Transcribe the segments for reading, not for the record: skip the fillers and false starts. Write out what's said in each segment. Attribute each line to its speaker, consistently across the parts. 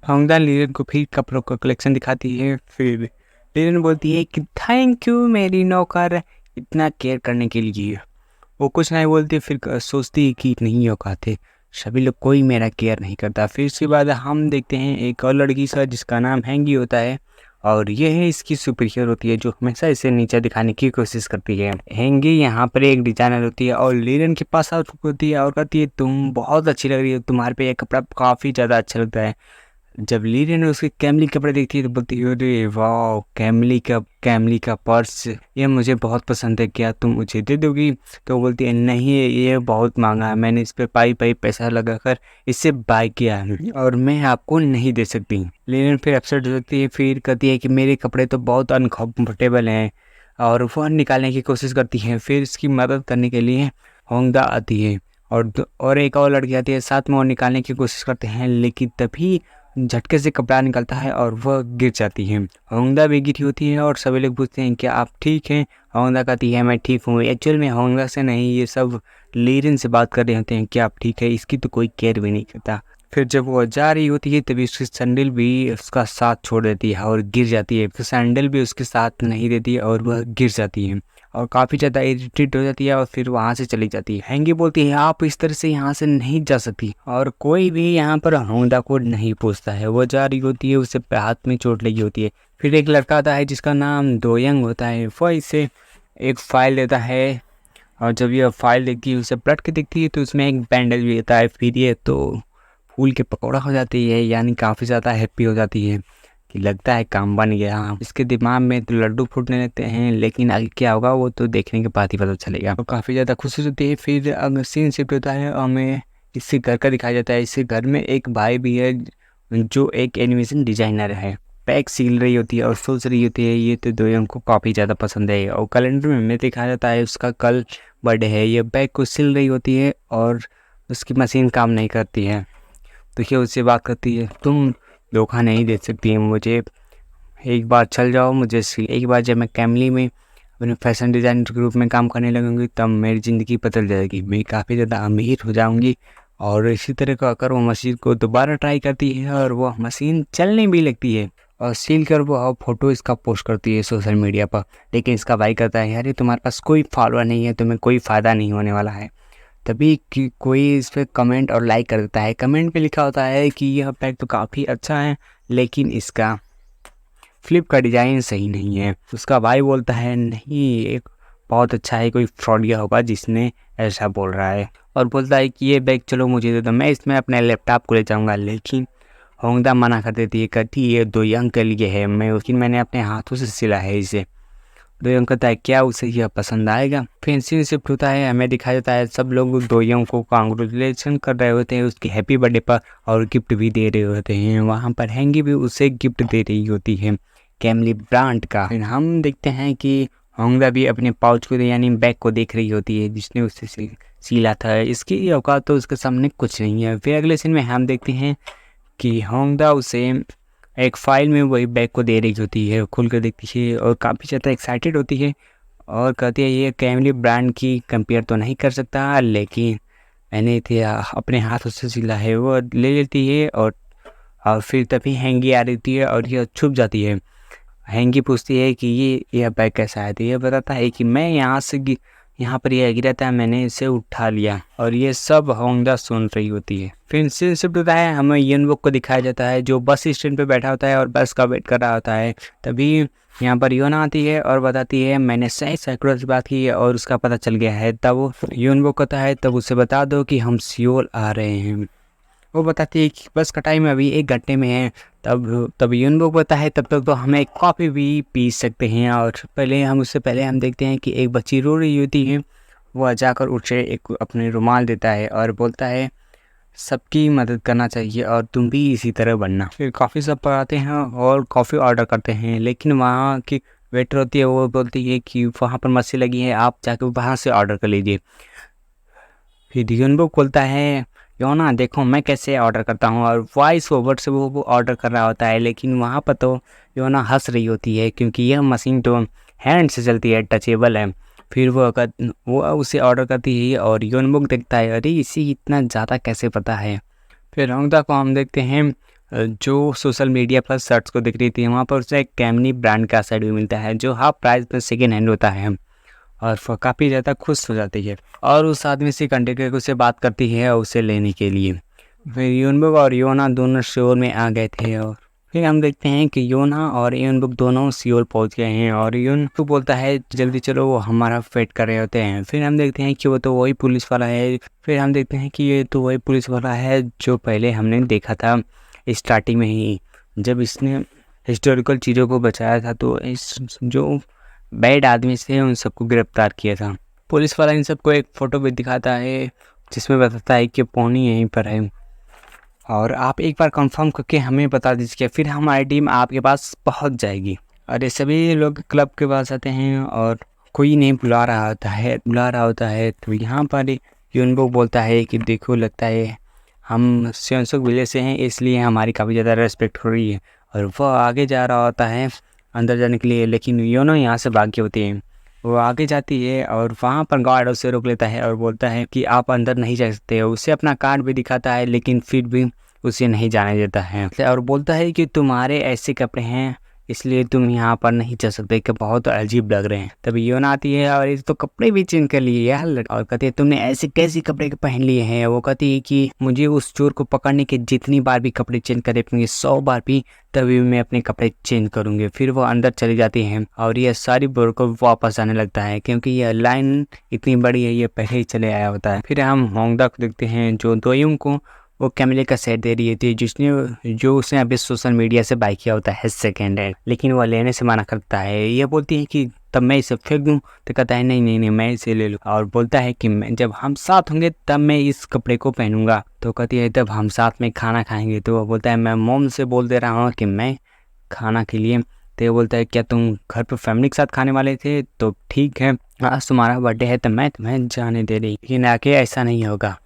Speaker 1: Honda लीरन को फिर कपड़ों का कलेक्शन दिखाती है। फिर लीरन बोलती है कि थैंक यू मेरी नौकर, इतना केयर करने के लिए। वो कुछ नहीं बोलती, फिर सोचती है कि नहीं औकात है, सभी लोग कोई मेरा केयर नहीं करता। फिर उसके बाद हम देखते हैं एक और लड़की सा जिसका नाम हैंगी होता है, और ये है इसकी सुपीरियर होती है जो हमेशा इसे नीचे दिखाने की कोशिश करती है। हैंगी यहाँ पर एक डिजाइनर होती है और लीरन के पास होती है और कहती है तुम बहुत अच्छी लग रही हो, तुम्हारे पे ये कपड़ा काफ़ी ज़्यादा अच्छा लगता है। जब लीरन ने उसके कैमली कपड़े देखती है तो बोलती है अरे वाह, कैमली का पर्स, ये मुझे बहुत पसंद है, क्या तुम मुझे दे दोगी? तो बोलती है नहीं, ये बहुत महंगा है, मैंने इस पे पाई पैसा लगाकर इसे बाय किया है और मैं आपको नहीं दे सकती। लीरन फिर अपसेट हो जाती है, फिर कहती है कि मेरे कपड़े तो बहुत अनकम्फर्टेबल हैं और वह निकालने की कोशिश करती है। फिर इसकी मदद करने के लिए होंडा आती है और एक और लड़की आती है, साथ में वो निकालने की कोशिश करते हैं, लेकिन तभी झटके से कपड़ा निकलता है और वह गिर जाती है। होंडा भी गिरी होती है और सभी लोग पूछते हैं क्या आप ठीक हैं? होंडा कहती है मैं ठीक हूँ। एक्चुअल में होंडा से नहीं, ये सब लीरन से बात कर रहे होते हैं कि आप ठीक है, इसकी तो कोई केयर भी नहीं करता। फिर जब वो जा रही होती है तभी उसकी सैंडल भी उसका साथ छोड़ देती है और गिर जाती है। फिर सैंडल भी उसके साथ नहीं देती है और वह गिर जाती है और काफ़ी ज़्यादा इरिटेट हो जाती है और फिर वहाँ से चली जाती है। हैंगी बोलती है आप इस तरह से यहाँ से नहीं जा सकती, और कोई भी यहाँ पर होंडा को नहीं पूछता है। वो जा रही होती है, उसे हाथ में चोट लगी होती है। फिर एक लड़का आता है जिसका नाम दोयंग होता है, वह इसे एक फाइल देता है और जब ये फाइल देखती है, उसे पलट के देखती है तो उसमें एक बैंडेज भी होता है। फिर ये तो फूल के पकौड़ा हो जाती है, यानी काफ़ी ज़्यादा हैप्पी हो जाती है कि लगता है काम बन गया। इसके दिमाग में तो लड्डू फूटने लगते हैं, लेकिन आगे क्या होगा वो तो देखने के बाद ही पता चलेगा। तो काफ़ी ज़्यादा खुशी होती है। फिर अगर सीन शिफ्ट होता है, हमें इससे घर का दिखाया जाता है। इससे घर में एक भाई भी है जो एक एनिमेशन डिजाइनर है। बैग सील रही होती है और सोच रही होती है ये तो दोयम को काफ़ी ज़्यादा पसंद है, और कैलेंडर में हमें दिखाया जाता है उसका कल बर्थडे है। ये बैग को सिल रही होती है और उसकी मशीन काम नहीं करती है, तो ये उससे बात करती है तुम धोखा नहीं दे सकती मुझे, एक बार चल जाओ मुझे एक बार जब मैं कैमली में अपने फैशन डिज़ाइन ग्रुप में काम करने लगूंगी तब मेरी ज़िंदगी बदल जाएगी, मैं काफ़ी ज़्यादा अमीर हो जाऊंगी। और इसी तरह का अगर वो मशीन को दोबारा ट्राई करती है और वह मशीन चलने भी लगती है और सील कर वो फोटो इसका पोस्ट करती है सोशल मीडिया पर। लेकिन इसका भाई कहता है अरे तुम्हारे पास कोई फॉलोअर नहीं है, तुम्हें कोई फ़ायदा नहीं होने वाला है। तभी कि कोई इस पर कमेंट और लाइक कर देता है। कमेंट पे लिखा होता है कि यह बैग तो काफ़ी अच्छा है, लेकिन इसका फ्लिप का डिज़ाइन सही नहीं है। उसका भाई बोलता है नहीं, एक बहुत अच्छा है, कोई फ्रॉडिया होगा जिसने ऐसा बोल रहा है, और बोलता है कि ये बैग चलो मुझे दे दो, मैं इसमें अपने लैपटॉप को ले जाऊँगा। लेकिन होंडा मना कर देती है, कहती ये दोयंग के लिए है, मैंने अपने हाथों से सिला है इसे। दोयंग कहता है क्या उसे यह पसंद आएगा? फिर सीन शिफ्ट होता है, हमें दिखाया जाता है सब लोग दोयंग को कांग्रेचुलेशन कर रहे होते हैं उसके हैप्पी बर्थडे पर और गिफ्ट भी दे रहे होते हैं। वहाँ पर हैंगी भी उसे गिफ्ट दे रही होती है कैमली ब्रांड का। फिर हम देखते हैं कि होंडा भी अपने पाउच को यानी बैग को देख रही होती है जिसने उसे सीला था। इसकी औकात तो उसके सामने कुछ नहीं है। फिर अगले सीन में हम देखते हैं कि होंडा उसे एक फाइल में वही बैग को दे रही होती है, खुल कर देखती है और काफ़ी ज़्यादा एक्साइटेड होती है और कहती है ये कैमली ब्रांड की कंपेयर तो नहीं कर सकता, लेकिन मैंने इसे अपने हाथों से सिला है। वो ले लेती है और फिर तभी हैंगी आ रही है और यह छुप जाती है। हैंगी पूछती है कि यह बैग कैसा है, तो ये बताता है कि मैं यहाँ पर यह गिरा था, मैंने इसे उठा लिया, और ये सब होंडा सुन रही होती है। फिर शिफ्ट होता है, हमें यनबुक को दिखाया जाता है जो बस स्टैंड पे बैठा होता है और बस का वेट कर रहा होता है। तभी यहाँ पर योना आती है और बताती है मैंने सही सैकड़ों से बात की है और उसका पता चल गया है। तब यनबुक कहता है तब उसे बता दो कि हम सियोल आ रहे हैं। वो बताती है कि बस का टाइम अभी 1 घंटे में है। तब यूनबुक बताता है तब तक तो हम एक कॉफ़ी भी पी सकते हैं, और उससे पहले हम देखते हैं कि एक बच्ची रो रही होती है। वह जाकर उसे एक अपने रुमाल देता है और बोलता है सबकी मदद करना चाहिए और तुम भी इसी तरह बनना। फिर कॉफ़ी सब पर आते हैं और कॉफ़ी ऑर्डर करते हैं, लेकिन वहाँ की वेटर होती है, वो बोलती है कि वहाँ पर मच्छी लगी है, आप जाकर वहाँ से ऑर्डर कर लीजिए। फिर यूनबुक बोलता है योना देखो मैं कैसे ऑर्डर करता हूँ, और वॉइस ओवर से वो ऑर्डर कर रहा होता है। लेकिन वहाँ पर तो योना हंस रही होती है क्योंकि यह मशीन तो हैंड से चलती है, टचेबल है। फिर वो उसे ऑर्डर करती है और योनबुक देखता है अरे इसी इतना ज़्यादा कैसे पता है। फिर होंडा को हम देखते हैं जो सोशल मीडिया प्लस सर्च को दिख रही थी, वहाँ पर उसे कैमनी ब्रांड का शर्ट भी मिलता है जो हाफ प्राइस में सेकेंड हैंड होता है, और वो काफ़ी ज़्यादा खुश हो जाती है और उस आदमी से कंडक्टर से बात करती है उसे लेने के लिए। फिर यूनबुक और योना दोनों सियोल में आ गए थे, और फिर हम देखते हैं कि योना और यूनबुक दोनों सियोल पहुंच गए हैं और यूनबुक बोलता है जल्दी चलो, वो हमारा वेट कर रहे होते हैं। फिर हम देखते हैं कि वो तो वही पुलिस वाला है। फिर हम देखते हैं कि ये तो वही पुलिस वाला है जो पहले हमने देखा था स्टार्टिंग में ही, जब इसने हिस्टोरिकल चीज़ों को बचाया था, तो इस जो बैड आदमी से उन सबको गिरफ्तार किया था। पुलिस वाला इन सबको एक फ़ोटो भी दिखाता है जिसमें बताता है कि पौनी यहीं पर है और आप एक बार कंफर्म करके हमें बता दीजिए, फिर हमारी टीम आपके पास पहुंच जाएगी। और ये सभी लोग क्लब के पास आते हैं और कोई नहीं बुला रहा होता है। तो यहाँ पर यूनबुक बोलता है कि देखो, लगता है हम सेंसुक विलेज से हैं, इसलिए हमारी काफ़ी ज़्यादा रेस्पेक्ट हो रही है। और वह आगे जा रहा होता है अंदर जाने के लिए, लेकिन योनो यहाँ से भागी होती है। वो आगे जाती है और वहाँ पर गार्ड उसे रोक लेता है और बोलता है कि आप अंदर नहीं जा सकते। उसे अपना कार्ड भी दिखाता है, लेकिन फिर भी उसे नहीं जाने देता है और बोलता है कि तुम्हारे ऐसे कपड़े हैं इसलिए तुम यहाँ पर नहीं जा सकते, कि बहुत अजीब लग रहे हैं। तभी योना आती है और ये तो कपड़े भी चेंज कर लिए यार, और कहती है तुमने ऐसे कैसे कपड़े पहन लिए हैं। वो कहती है कि मुझे उस चोर को पकड़ने के जितनी बार भी कपड़े चेंज करे पड़ेंगे, 100 बार भी, तभी मैं अपने कपड़े चेंज करूंगी। फिर वो अंदर चली जाती है और ये सारी बोर को वापस आने लगता है क्योंकि यह लाइन इतनी बड़ी है, ये पहले ही चले आया होता है। फिर हम होंगदा को देखते हैं जो दोयुंग को वो कैमरे का सेट दे रही थी, जो उसने अभी सोशल मीडिया से बाय किया होता है सेकेंड हैंड, लेकिन वो लेने से मना करता है। ये बोलती है कि तब मैं इसे फेंक दूं, तो कहता है नहीं मैं इसे ले लूँ, और बोलता है कि जब हम साथ होंगे तब मैं इस कपड़े को पहनूंगा। तो कहती है तब हम साथ में खाना खाएंगे। तो वो बोलता है मैं मॉम से बोल दे रहा हूँ कि मैं खाना के लिए। तो ये बोलता है क्या तुम घर पर फैमिली के साथ खाने वाले थे, तो ठीक है, आज तुम्हारा बर्थडे है तो मैं तुम्हें जाने दे रही, लेकिन आके ऐसा नहीं होगा।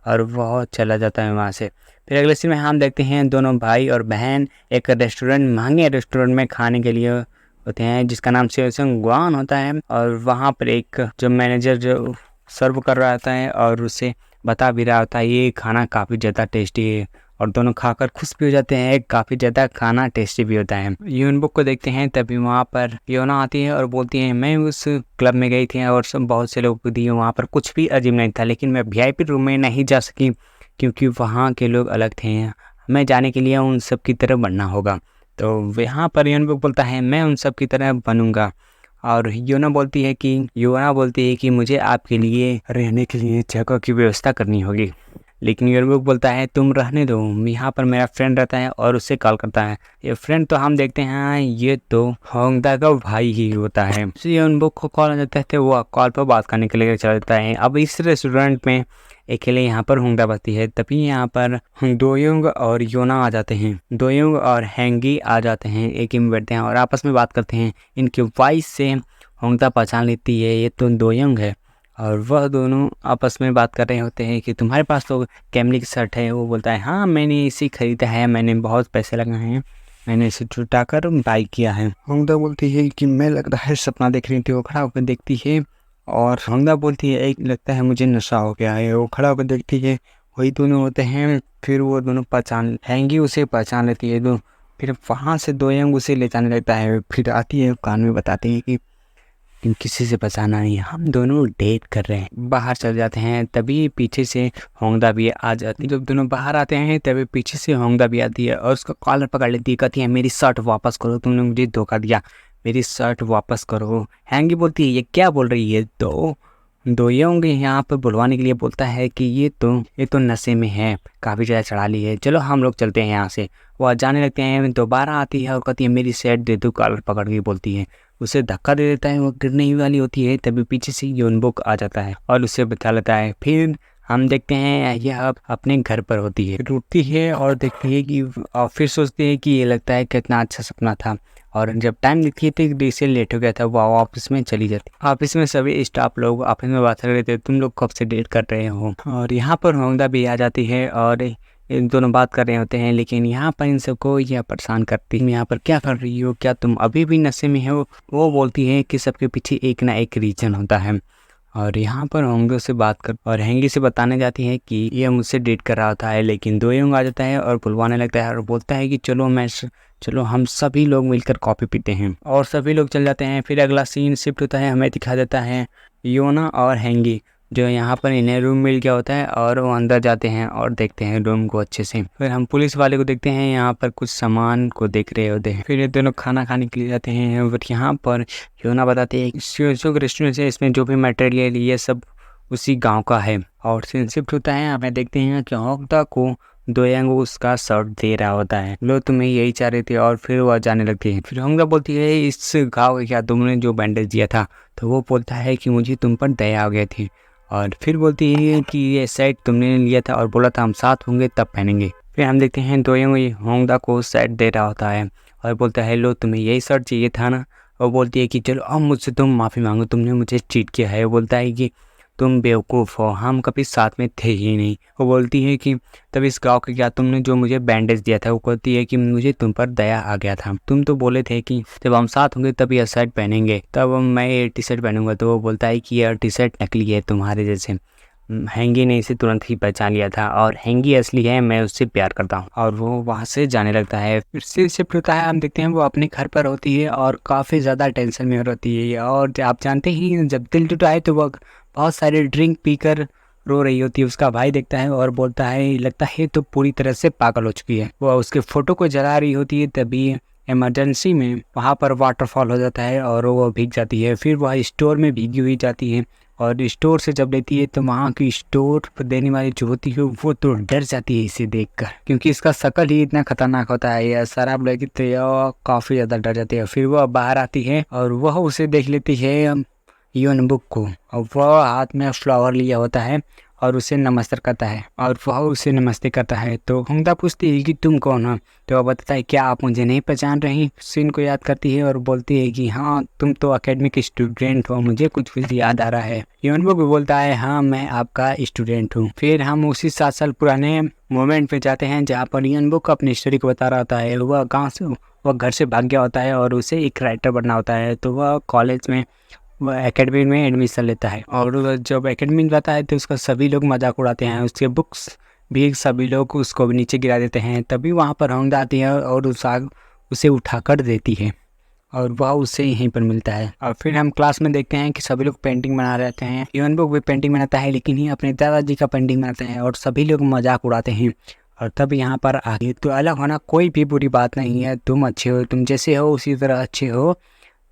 Speaker 1: और वह चला जाता है वहाँ से। फिर अगले सीन में हम देखते हैं दोनों भाई और बहन एक महंगे रेस्टोरेंट में खाने के लिए होते हैं जिसका नाम सेओसंग ग्वान होता है, और वहाँ पर एक जो मैनेजर जो सर्व कर रहा होता है और उसे बता भी रहा होता है ये खाना काफ़ी ज़्यादा टेस्टी है, और दोनों खाकर खुश भी हो जाते हैं, काफ़ी ज़्यादा खाना टेस्टी भी होता है। यूनबुक को देखते हैं तभी वहाँ पर योना आती है और बोलती है मैं उस क्लब में गई थी और सब बहुत से लोग को दिए, वहाँ पर कुछ भी अजीब नहीं था, लेकिन मैं वीआईपी रूम में नहीं जा सकी क्योंकि वहाँ के लोग अलग थे, हमें जाने के लिए उन सब की तरह बनना होगा। तो यहाँ पर यूनबुक बोलता है मैं उन सब की तरह बनूंगा, और योना बोलती है कि मुझे आपके लिए रहने के लिए जगह की व्यवस्था करनी होगी। लेकिन यूनबुक बोलता है तुम रहने दो, यहाँ पर मेरा फ्रेंड रहता है, और उससे कॉल करता है। ये फ्रेंड तो हम देखते हैं ये तो होंगदा का भाई ही होता है। यूनबुक को कॉल आ जाता है तो वो कॉल पर बात करने के लिए चला जाता है। अब इस रेस्टोरेंट में अकेले यहाँ पर होंगदा बसती है, तभी यहाँ पर दोयुंग और योना आ जाते हैं। दोयुंग और हैंगी आ जाते हैं, एक ही में बैठते हैं और आपस में बात करते हैं। इनकी वॉइस से होंगदा पहचान लेती है ये तो दोयुंग है, और वह दोनों आपस में बात कर रहे होते हैं कि तुम्हारे पास तो कैमली की शर्ट है। वो बोलता है हाँ मैंने इसे खरीदा है, मैंने बहुत पैसे लगाए हैं, मैंने इसे छुटाकर बाई किया है। होंगदा बोलती है कि मैं लग रहा है सपना देख रही थी। वो खड़ा होकर देखती है और होंगदा बोलती है एक लगता है मुझे नशा हो गया है। वो खड़ा होकर देखती है, वही दोनों होते हैं। फिर वो दोनों हैंगी उसे पहचान लेती है। फिर वहाँ से दोयंग उसे ले जाने लगता है। फिर आती है कान में बताती है कि किसी से बचाना नहीं, हम दोनों डेट कर रहे हैं। बाहर चल जाते हैं, तभी पीछे से होंगदा भी आ जाती है। जब दोनों बाहर आते हैं तभी पीछे से होंगदा भी आती है और उसका कॉलर पकड़ लेती है, कहती है मेरी शर्ट वापस करो, तुमने मुझे धोखा दिया, मेरी शर्ट वापस करो। हैंगी बोलती है ये क्या बोल रही है। तो दोयोंग यहाँ पर बुलवाने के लिए बोलता है कि ये तो नशे में है, काफ़ी ज़्यादा चढ़ा ली है, चलो हम लोग चलते हैं यहाँ से। वो जाने लगते हैं, दोबारा आती है और कहती है मेरी शर्ट दे दो, कॉलर पकड़ के बोलती है। उसे धक्का दे देता है, वो गिरने ही वाली होती है, तभी पीछे से यूनबुक आ जाता है और उसे बचा लेता है। फिर हम देखते हैं यह अब अपने घर पर होती है, उठती है और देखती है कि और फिर सोचती है कि ये लगता है कितना अच्छा सपना था। और जब टाइम देखती है तो इससे लेट हो गया था, वो ऑफिस में चली जाती। ऑफिस में सभी स्टाफ लोग आपस में बात कर रहे थे, तुम लोग कब से डेट कर रहे हो। और यहाँ पर होंगदा भी आ जाती है और इन दोनों बात कर रहे होते हैं, लेकिन यहाँ पर इन सबको यह परेशान करती है, यहाँ पर क्या कर रही हो, क्या तुम अभी भी नशे में हो। वो बोलती है कि सबके पीछे एक ना एक रीजन होता है, और यहाँ पर होंगे से बात कर और हैंगी से बताने जाती है कि ये मुझसे डेट कर रहा होता है, लेकिन दोयोंग आ जाता है और बुलवाने लगता है और बोलता है कि चलो हम सभी लोग मिलकर कॉफ़ी पीते हैं और सभी लोग चल जाते हैं। फिर अगला सीन शिफ्ट होता है, हमें दिखा देता है योना और हैंगी जो यहाँ पर इन्हें रूम मिल गया होता है और वो अंदर जाते हैं और देखते हैं रूम को अच्छे से। फिर हम पुलिस वाले को देखते हैं, यहाँ पर कुछ सामान को देख रहे होते हैं। फिर ये दोनों खाना खाने के लिए जाते हैं और यहाँ पर योना बताते हैं कि रेस्टोरेंट है, इसमें जो भी मटेरियल ये सब उसी गांव का है। और सीन शिफ्ट होता है, हमें देखते हैं कि होंगदा को दोयांग उसका शर्ट दे रहा होता है, लो तुम्हें यही चाह रहे थे। और फिर वह जाने लगती है। फिर होंगदा बोलती है इस घाव का क्या, तुमने जो बैंडेज दिया था। तो वो बोलता है कि मुझे तुम पर दया आ गई थी। और फिर बोलती है कि ये सेट तुमने लिया था और बोला था हम साथ होंगे तब पहनेंगे। फिर हम देखते हैं दोयोंग होंगदा को सेट दे रहा होता है और बोलता है लो तुम्हें यही शर्ट चाहिए था ना। और बोलती है कि चलो अब मुझसे तुम माफ़ी मांगो, तुमने मुझे चीट किया है। वो बोलता है कि तुम बेवकूफ़ हो, हम कभी साथ में थे ही नहीं। वो बोलती है कि तब इस गाँव के क्या, तुमने जो मुझे बैंडेज दिया था। वो कहती है कि मुझे तुम पर दया आ गया था, तुम तो बोले थे कि जब हम साथ होंगे तब यह शर्ट पहनेंगे, तब मैं ये टी शर्ट पहनूंगा। तो वो बोलता है कि यह टी शर्ट नकली है तुम्हारे जैसे। हैंगी ने इसे तुरंत ही पहचान लिया था और हैंगी असली है, मैं उससे प्यार करता हूँ। और वो वहाँ से जाने लगता है। फिर से शिफ्ट होता है, हम देखते हैं वो अपने घर पर होती है और काफ़ी ज़्यादा टेंशन में रहती है। और आप जानते ही जब दिल टूटा है तो वो बहुत सारे ड्रिंक पीकर रो रही होती है। उसका भाई देखता है और बोलता है लगता है तो पूरी तरह से पागल हो चुकी है। वो उसके फ़ोटो को जला रही होती है, तभी इमरजेंसी में वहाँ पर वाटरफॉल हो जाता है और वो भीग जाती है। फिर वह स्टोर में भीगी हुई जाती है और स्टोर से जब लेती है तो वहाँ की स्टोर पर देने वाली जो होती है वो तो डर जाती है इसे देखकर, क्योंकि इसका शक्ल ही इतना खतरनाक होता है। यह शराब लेगी तो यह काफ़ी ज़्यादा डर जाती है। फिर वह बाहर आती है और वह उसे देख लेती है योनबुक को, और वह हाथ में फ्लावर लिया होता है और उसे नमस्ते करता है और वह उसे नमस्ते करता है। तो होंगदा पूछती है कि तुम कौन हो। तो वह बताता है क्या आप मुझे नहीं पहचान रही। सीन को याद करती है और बोलती है कि हाँ तुम तो एकेडमिक स्टूडेंट हो, मुझे कुछ कुछ याद आ रहा है। योनबुक भी बोलता है हाँ मैं आपका स्टूडेंट हूँ। फिर हम उसी 7 साल पुराने मोमेंट पे जाते हैं जहाँ पर योनबुक अपनी स्टोरी को बता रहा होता है। वह घर से भाग गया होता है और उसे एक राइटर बनना होता है। तो वह कॉलेज में वह एकेडमी में एडमिशन लेता है और जब एकेडमी में जाता है तो उसका सभी लोग मजाक उड़ाते हैं, उसके बुक्स भी सभी लोग उसको भी नीचे गिरा देते हैं। तभी वहाँ पर होंगदा आती है और उसे उठा कर देती है और वह उससे यहीं पर मिलता है। और फिर हम क्लास में देखते हैं कि सभी लोग पेंटिंग बना रहते हैं। योनबुक भी पेंटिंग बनाता है, लेकिन ये अपने दादाजी का पेंटिंग बनाते हैं और सभी लोग मजाक उड़ाते हैं। और तब यहाँ पर आगे तो अलग होना कोई भी बुरी बात नहीं है, तुम अच्छे हो, तुम जैसे हो उसी तरह अच्छे हो।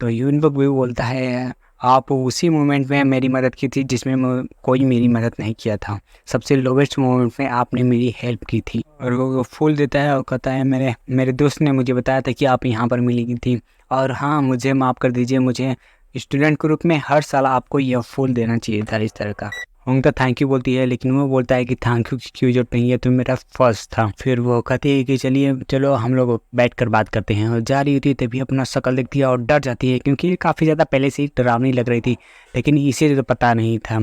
Speaker 1: तो योनबुक भी बोलता है आप उसी मोमेंट में मेरी मदद की थी जिसमें कोई मेरी मदद नहीं किया था, सबसे लोवेस्ट मोमेंट में आपने मेरी हेल्प की थी। और वो फूल देता है और कहता है मेरे दोस्त ने मुझे बताया था कि आप यहाँ पर मिली थी, और हाँ मुझे माफ़ कर दीजिए, मुझे स्टूडेंट के रूप में हर साल आपको यह फूल देना चाहिए था इस तरह का। होंगदा थैंक यू बोलती है, लेकिन वो बोलता है कि थैंक यू की क्यों जरूरत नहीं है, तो मेरा फर्स्ट था। फिर वो कहती है कि चलो हम लोग बैठ कर बात करते हैं। और जा रही होती है तभी अपना शक्ल देखती है और डर जाती है, क्योंकि काफ़ी ज़्यादा पहले से ही डरावनी लग रही थी, लेकिन इसे तो पता नहीं था।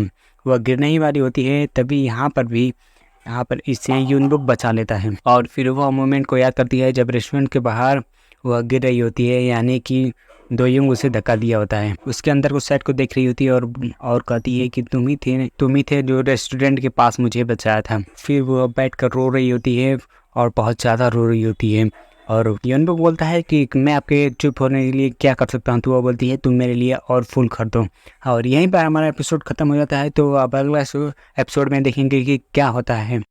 Speaker 1: वह गिरने ही वाली होती है, तभी यहाँ पर इससे योनबुक बचा लेता है। और फिर वह मोमेंट को याद करती है जब रेस्टोरेंट के बाहर वह गिर रही होती है, यानी कि दोयोंग उसे धक्का दिया होता है। उसके अंदर उस सेट को देख रही होती है और कहती है कि तुम ही थे जो रेस्टोरेंट के पास मुझे बचाया था। फिर वो बैठ कर रो रही होती है और बहुत ज़्यादा रो रही होती है। और योनबुक बोलता है कि मैं आपके चुप होने के लिए क्या कर सकता हूँ। तो वो बोलती है तुम मेरे लिए और फूल खरीदो। और यहीं पर हमारा एपिसोड ख़त्म हो जाता है। तो अब अगला एपिसोड में देखेंगे कि क्या होता है।